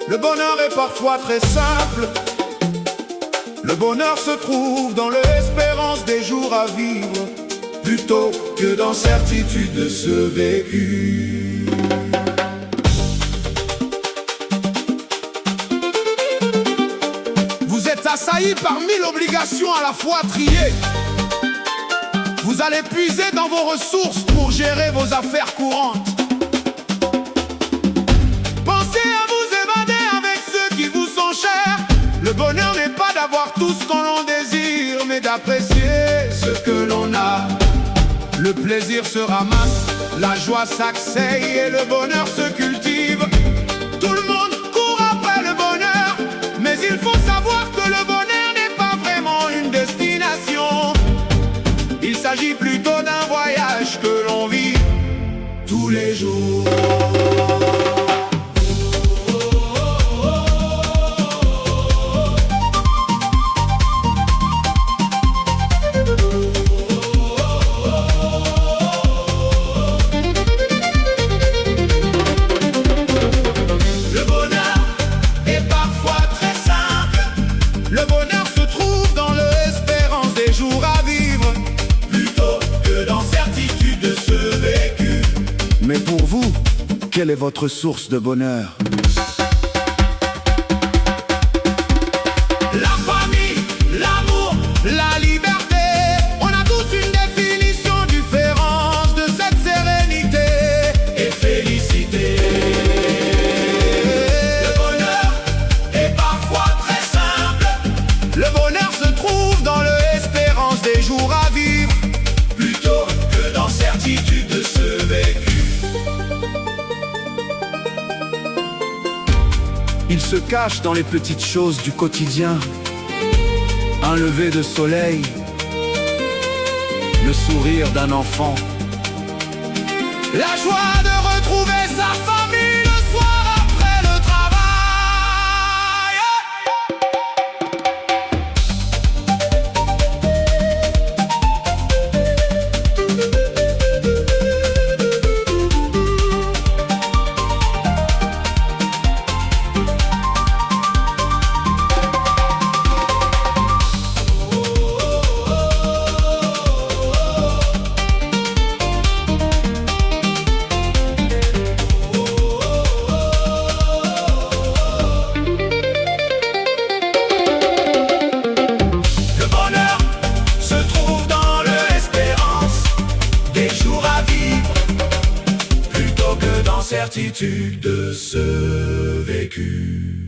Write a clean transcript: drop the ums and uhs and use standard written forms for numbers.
Le bonheur est parfois très simple. Le bonheur se trouve dans l'espérance des jours à vivre, plutôt que dans certitude de ce vécu. Vous êtes assaillis par 1000 obligations à la fois triées. Vous allez puiser dans vos ressources pour gérer vos affaires courantes. Pensez à vous évader avec ceux qui vous sont chers. Le bonheur n'est pas d'avoir tout ce qu'on désire, mais d'apprécier ce que l'on a. Le plaisir se ramasse, la joie s'accèle et le bonheur se cultive. Tout le monde court après le bonheur, mais il faut savoir que le bonheur n'est pas vraiment une destination. Il s'agit plutôt d'un voyage que l'on vit tous les jours. Le bonheur se trouve dans l'espérance des jours à vivre, plutôt que dans certitude de ce vécu. Mais pour vous, quelle est votre source de bonheur? La famille, l'amour, la liberté. On a tous une définition différente de cette sérénité et félicité. Le bonheur se trouve dans l'espérance des jours à vivre, plutôt que dans certitude de ce vécu. Il se cache dans les petites choses du quotidien. Un lever de soleil, le sourire d'un enfant, la joie de retrouver sa famille le soir après le travail. Certitude de ce vécu.